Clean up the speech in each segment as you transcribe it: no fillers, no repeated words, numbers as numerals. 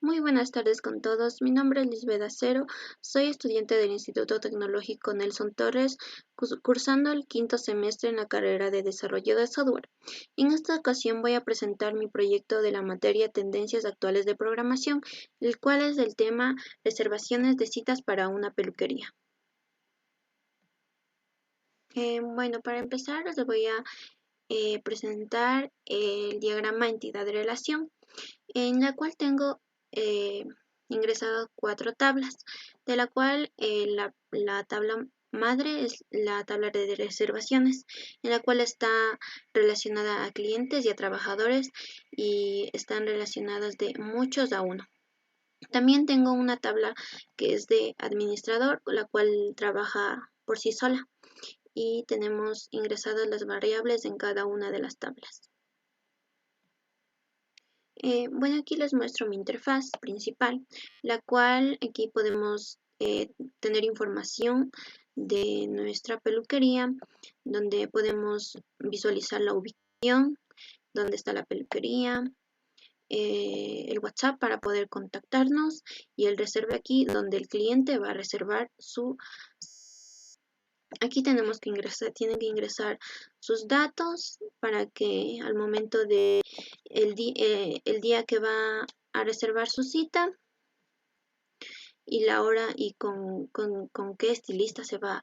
Muy buenas tardes con todos. Mi nombre es Lisbeth Acero. Soy estudiante del Instituto Tecnológico Nelson Torres, cursando el quinto semestre en la carrera de Desarrollo de Software. En esta ocasión voy a presentar mi proyecto de la materia Tendencias Actuales de Programación, el cual es del tema Reservaciones de citas para una peluquería. Bueno, para empezar les voy a presentar el diagrama entidad de relación, en la cual tengo ingresado 4 tablas, de la cual la tabla madre es la tabla de reservaciones, en la cual está relacionada a clientes y a trabajadores y están relacionadas de muchos a uno. También tengo una tabla que es de administrador, la cual trabaja por sí sola, y tenemos ingresadas las variables en cada una de las tablas. Bueno, aquí les muestro mi interfaz principal, la cual aquí podemos tener información de nuestra peluquería, donde podemos visualizar la ubicación, dónde está la peluquería, el WhatsApp para poder contactarnos y el reserve aquí donde el cliente va a reservar su. Aquí tenemos que tienen que ingresar sus datos para que al momento de el día que va a reservar su cita y la hora y con qué estilista se va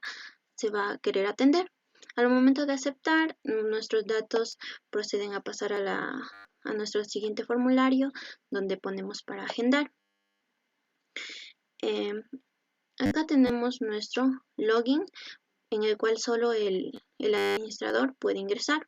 a querer atender. Al momento de aceptar, nuestros datos proceden a pasar a nuestro siguiente formulario donde ponemos para agendar. Acá tenemos nuestro login, en el cual solo el administrador puede ingresar.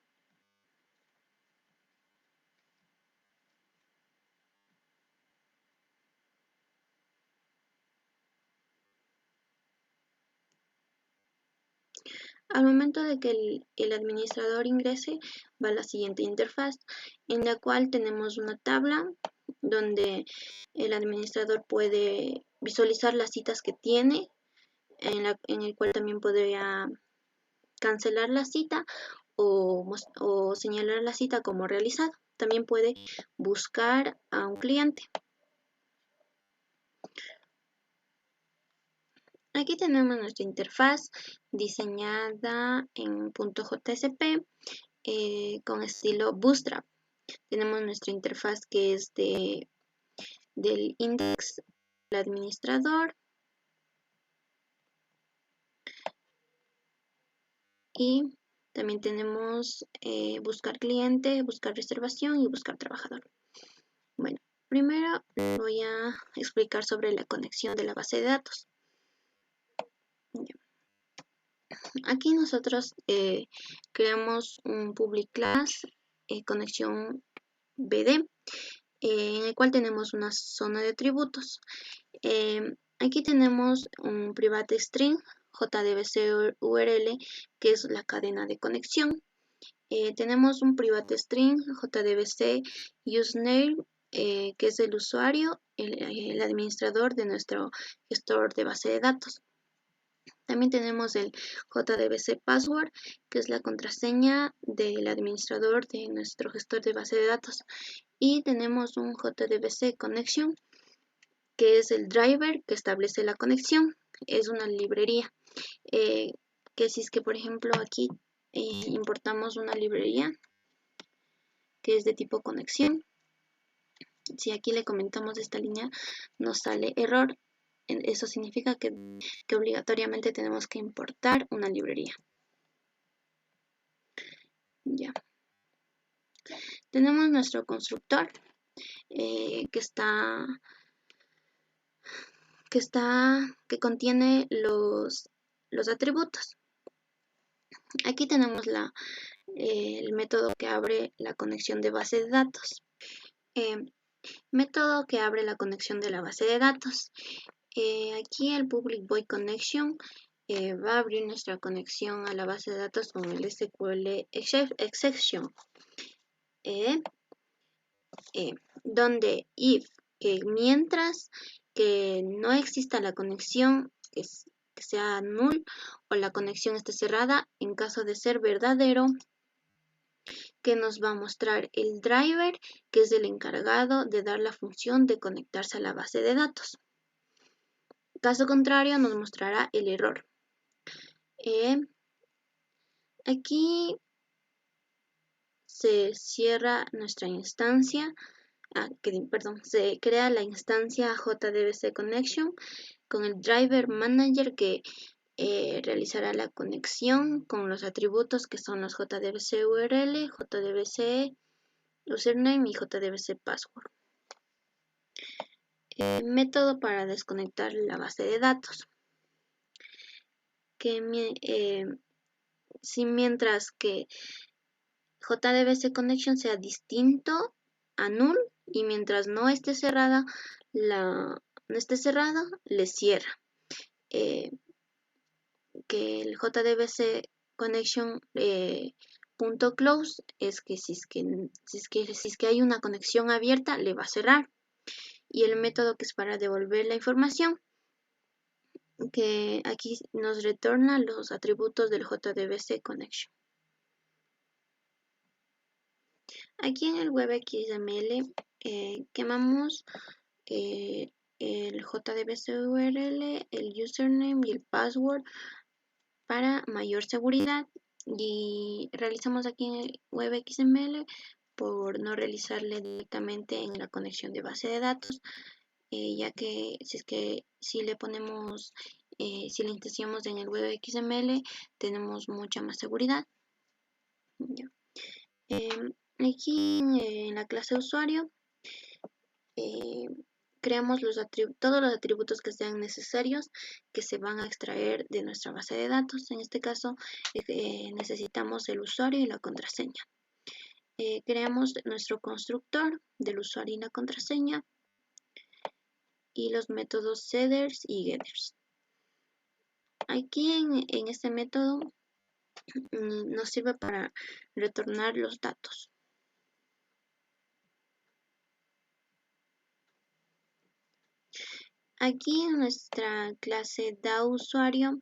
Al momento de que el administrador ingrese, va a la siguiente interfaz, en la cual tenemos una tabla donde el administrador puede visualizar las citas que tiene, en el cual también podría cancelar la cita o señalar la cita como realizada. También puede buscar a un cliente. Aquí tenemos nuestra interfaz diseñada en .jsp con estilo Bootstrap. Tenemos nuestra interfaz que es del index del administrador y también tenemos buscar cliente, buscar reservación y buscar trabajador. Bueno, primero voy a explicar sobre la conexión de la base de datos. Aquí nosotros creamos un public class conexión BD, en el cual tenemos una zona de atributos. Aquí tenemos un private string JDBC URL, que es la cadena de conexión. Tenemos un private string JDBC usename, que es el usuario, el administrador de nuestro gestor de base de datos. También tenemos el JDBC password, que es la contraseña del administrador de nuestro gestor de base de datos. Y tenemos un JDBC connection, que es el driver que establece la conexión. Es una librería que si es que, por ejemplo, aquí importamos una librería que es de tipo conexión, si aquí le comentamos esta línea nos sale error. Eso significa que obligatoriamente tenemos que importar una librería. Ya. Tenemos nuestro constructor que contiene los atributos. Aquí tenemos el método que abre la conexión de base de datos. Método que abre la conexión de la base de datos. Aquí el public void connection va a abrir nuestra conexión a la base de datos con el SQL exception, donde if mientras que no exista la conexión, que sea null o la conexión esté cerrada, en caso de ser verdadero, que nos va a mostrar el driver, que es el encargado de dar la función de conectarse a la base de datos. Caso contrario, nos mostrará el error. Aquí se cierra nuestra instancia, se crea la instancia JDBC Connection con el Driver Manager que realizará la conexión con los atributos que son los JDBC URL, JDBC Username y JDBC Password. Método para desconectar la base de datos. Si mientras que JDBC Connection sea distinto a null y mientras no esté cerrada, le cierra. Que el JDBC Connection .close es que si es que hay una conexión abierta le va a cerrar. Y el método que es para devolver la información, que aquí nos retorna los atributos del JDBC Connection. Aquí en el web XML quemamos el JDBC URL, el username y el password para mayor seguridad, y realizamos aquí en el web XML por no realizarle directamente en la conexión de base de datos, ya que si le ponemos, si le instanciamos en el web XML tenemos mucha más seguridad. Ya. Aquí en la clase usuario creamos todos los atributos que sean necesarios que se van a extraer de nuestra base de datos. En este caso necesitamos el usuario y la contraseña. Creamos nuestro constructor del usuario y la contraseña y los métodos setters y getters. Aquí en este método nos sirve para retornar los datos. Aquí en nuestra clase DAOusuario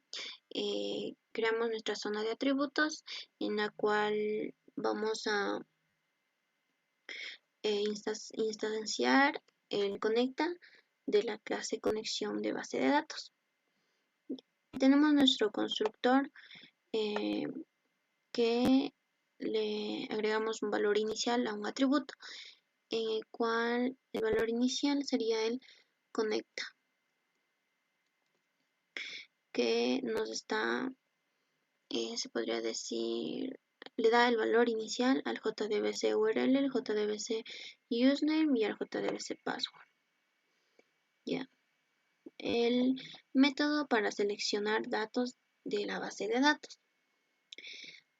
creamos nuestra zona de atributos en la cual vamos a instanciar el conecta de la clase conexión de base de datos. Tenemos nuestro constructor que le agregamos un valor inicial a un atributo, en el cual el valor inicial sería el conecta, que nos está, se podría decir, le da el valor inicial al JDBC URL, el JDBC username y al JDBC password. Ya. El método para seleccionar datos de la base de datos.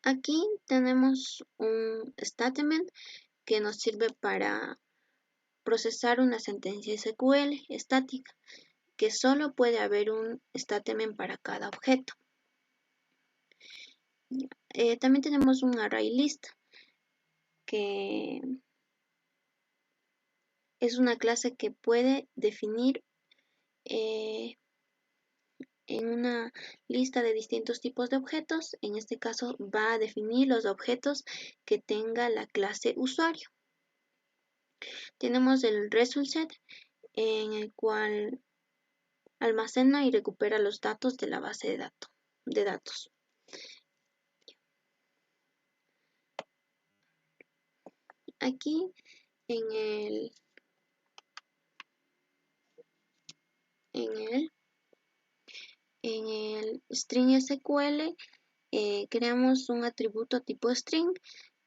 Aquí tenemos un statement que nos sirve para procesar una sentencia SQL estática, que solo puede haber un statement para cada objeto. También tenemos un ArrayList, que es una clase que puede definir en una lista de distintos tipos de objetos. En este caso va a definir los objetos que tenga la clase usuario. Tenemos el ResultSet, en el cual almacena y recupera los datos de la base de datos. Aquí en el string SQL creamos un atributo tipo string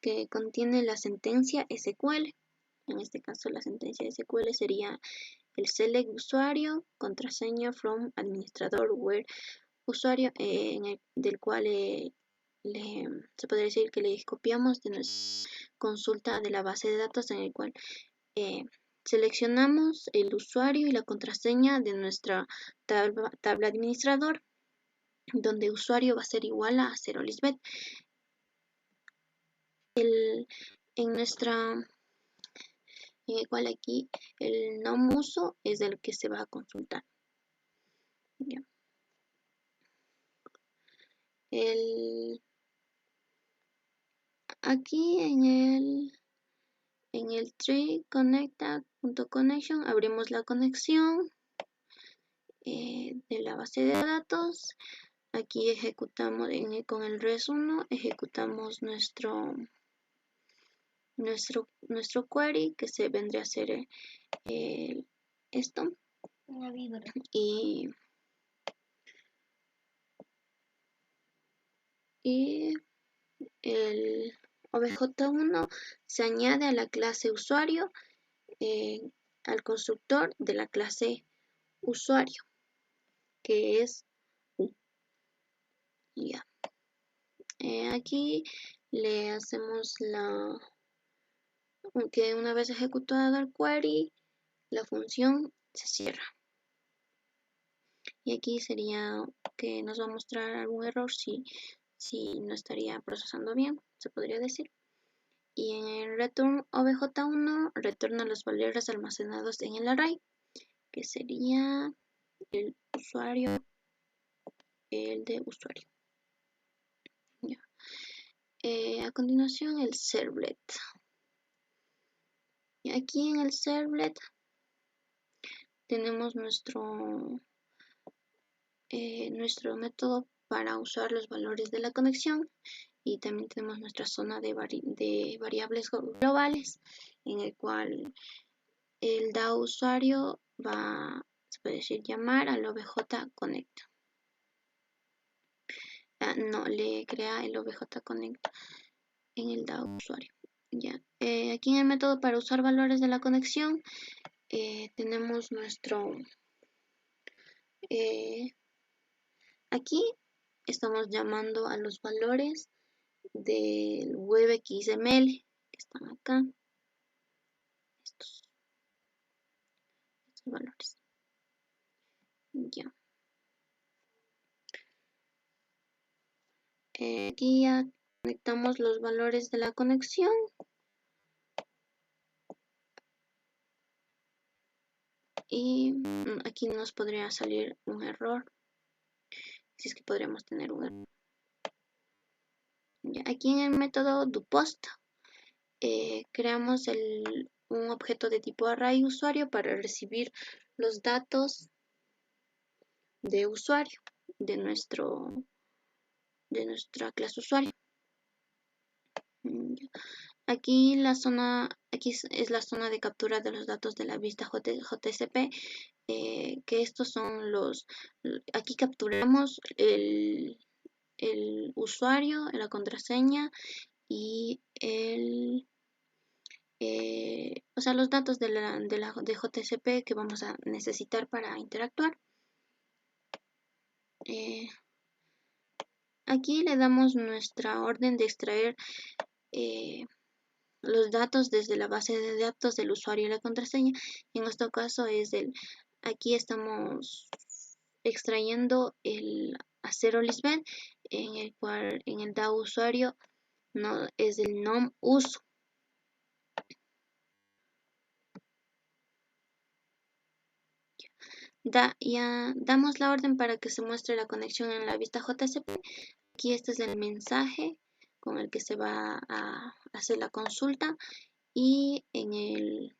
que contiene la sentencia SQL. En este caso la sentencia SQL sería el select usuario, contraseña from administrador where usuario, del cual se podría decir que le copiamos de nuestra consulta de la base de datos, en el cual seleccionamos el usuario y la contraseña de nuestra tabla administrador, donde usuario va a ser igual a 0 Lisbeth. En nuestra igual aquí el nom uso es el que se va a consultar. Ya. Aquí en el tree connecta.connection abrimos la conexión de la base de datos. Aquí ejecutamos con el res1, ejecutamos nuestro query, que se vendría a ser esto. Una víbora. Y el obj1 se añade a la clase usuario, al constructor de la clase usuario, que es U. Ya. Aquí le hacemos que una vez ejecutado el query, la función se cierra. Y aquí sería que nos va a mostrar algún error si no estaría procesando bien, se podría decir. Y en el return obj1 retorna los valores almacenados en el array, que sería el usuario, el de usuario. Ya. A continuación el servlet. Y aquí en el servlet tenemos nuestro método para usar los valores de la conexión, y también tenemos nuestra zona de variables globales, en el cual el DAO usuario va, se puede decir, llamar al obj connect. No, le crea el obj connect en el DAO usuario. Ya. Aquí en el método para usar valores de la conexión tenemos nuestro aquí estamos llamando a los valores del web XML que están acá, estos valores. Ya. Aquí ya conectamos los valores de la conexión. Y aquí nos podría salir un error, si es que podríamos tener un error. Ya, aquí en el método doPost creamos un objeto de tipo array usuario para recibir los datos de usuario de nuestra clase usuario. Aquí es la zona de captura de los datos de la vista JSP, que estos son aquí capturamos el usuario, la contraseña y o sea, los datos de JSP que vamos a necesitar para interactuar. Aquí le damos nuestra orden de extraer los datos desde la base de datos del usuario y la contraseña. En este caso aquí estamos extrayendo el acero Lisbeth, en el cual en el DAO usuario no es el nom uso. Ya damos la orden para que se muestre la conexión en la vista JSP. Aquí este es el mensaje con el que se va a hacer la consulta, y en el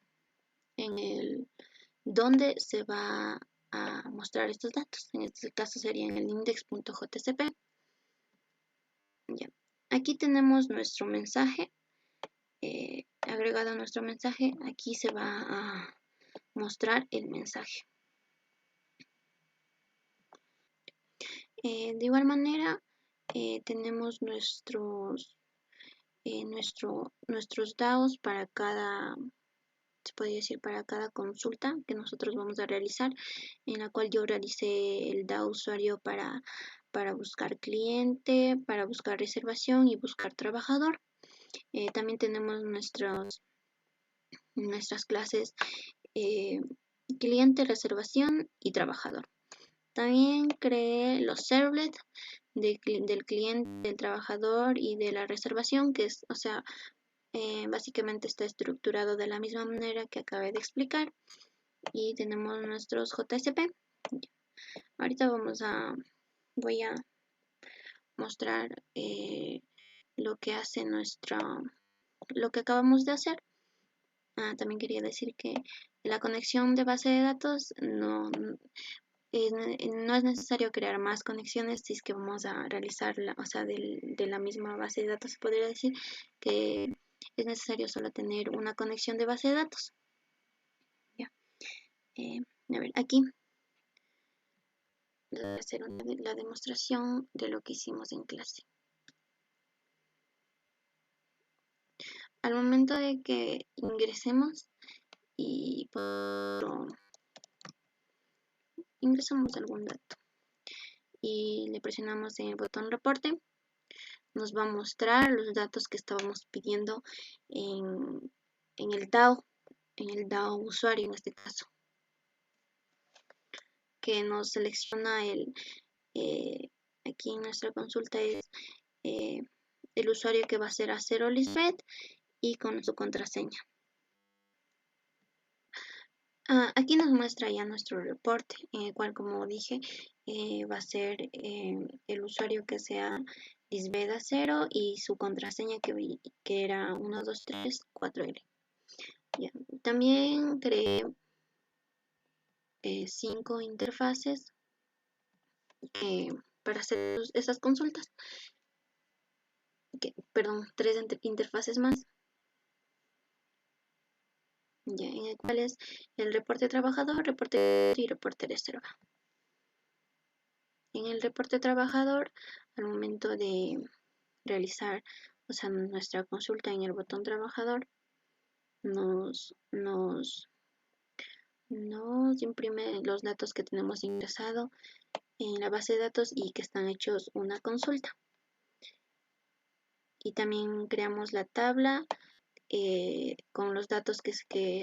donde se va a mostrar estos datos. En este caso sería en el index.jspc. Ya. Aquí tenemos nuestro mensaje agregado a nuestro mensaje. Aquí se va a mostrar el mensaje. De igual manera tenemos nuestros DAOs para cada, se puede decir, para cada consulta que nosotros vamos a realizar, en la cual yo realicé el DAO usuario para buscar cliente, para buscar reservación y buscar trabajador. También tenemos nuestras clases cliente, reservación y trabajador. También creé los servlets del cliente, del trabajador y de la reservación, que es, o sea, básicamente está estructurado de la misma manera que acabé de explicar. Y tenemos nuestros JSP. Ahorita voy a mostrar lo que hace lo que acabamos de hacer. También quería decir que la conexión de base de datos no es necesario crear más conexiones si es que vamos a realizarla, o sea, de la misma base de datos se podría decir que es necesario solo tener una conexión de base de datos. Ya. A ver, aquí voy a hacer la demostración de lo que hicimos en clase. Al momento de que ingresemos y ingresamos algún dato y le presionamos en el botón reporte, nos va a mostrar los datos que estábamos pidiendo en el DAO usuario en este caso, que nos selecciona aquí en nuestra consulta es el usuario que va a ser Acero Lisbeth y con su contraseña. Aquí nos muestra ya nuestro reporte, en el cual, como dije, va a ser el usuario que sea Lisbeth Acero y su contraseña que era 1234L. Ya. También creé 5 interfaces para hacer esas consultas. Perdón, 3 interfaces más. Ya, en el cual es el reporte trabajador, reporte y reporte reserva. En el reporte trabajador, al momento de realizar, o sea, nuestra consulta en el botón trabajador, nos imprime los datos que tenemos ingresado en la base de datos y que están hechos una consulta. Y también creamos la tabla con los datos que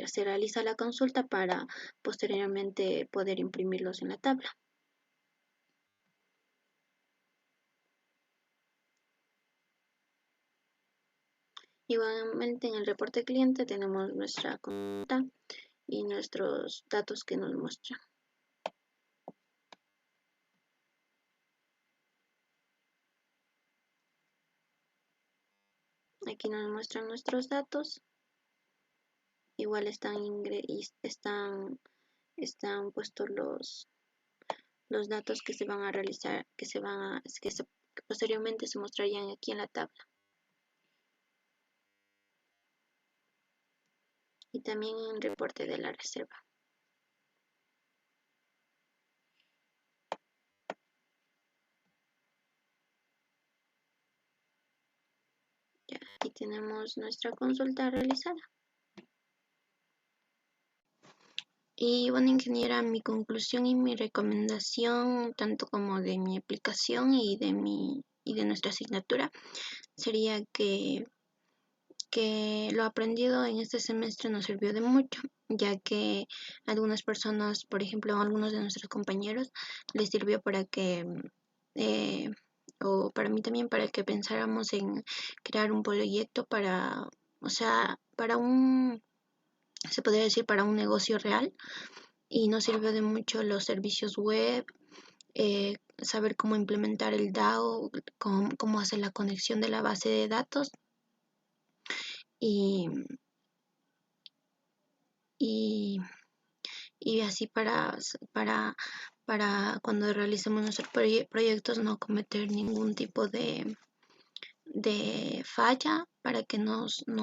se realiza la consulta para posteriormente poder imprimirlos en la tabla. Igualmente en el reporte cliente tenemos nuestra consulta y nuestros datos que nos muestran. Aquí nos muestran nuestros datos. Igual están puestos los datos que se van a realizar, que posteriormente se mostrarían aquí en la tabla. Y también en el reporte de la reserva. Ya, aquí tenemos nuestra consulta realizada. Y bueno, ingeniera, mi conclusión y mi recomendación, tanto como de mi aplicación y de nuestra asignatura, sería que lo aprendido en este semestre nos sirvió de mucho, ya que algunas personas, por ejemplo, algunos de nuestros compañeros, les sirvió para que, o para mí también, para que pensáramos en crear un proyecto o sea, se podría decir, para un negocio real, y nos sirvió de mucho los servicios web, saber cómo implementar el DAO, cómo hacer la conexión de la base de datos y, y, y así para cuando realicemos nuestros proyectos no cometer ningún tipo de falla para que nuestro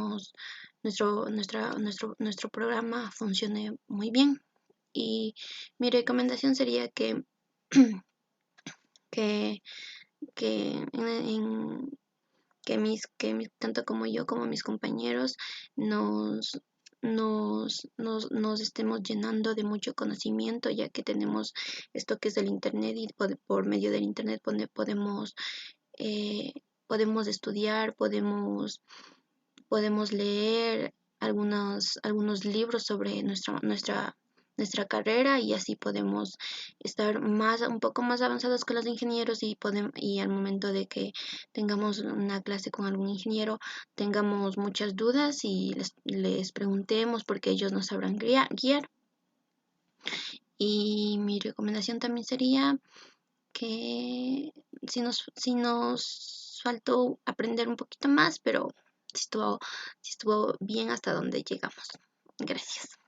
programa funcione muy bien. Y mi recomendación sería que, que, en- tanto como yo como mis compañeros nos estemos llenando de mucho conocimiento, ya que tenemos esto que es del internet y por medio del internet eh, podemos estudiar, podemos leer algunos libros sobre nuestra carrera, y así podemos estar un poco más avanzados con los ingenieros y al momento de que tengamos una clase con algún ingeniero tengamos muchas dudas y les preguntemos porque ellos nos sabrán guiar. Y mi recomendación también sería que si nos nos faltó aprender un poquito más, pero sí estuvo bien hasta donde llegamos. Gracias.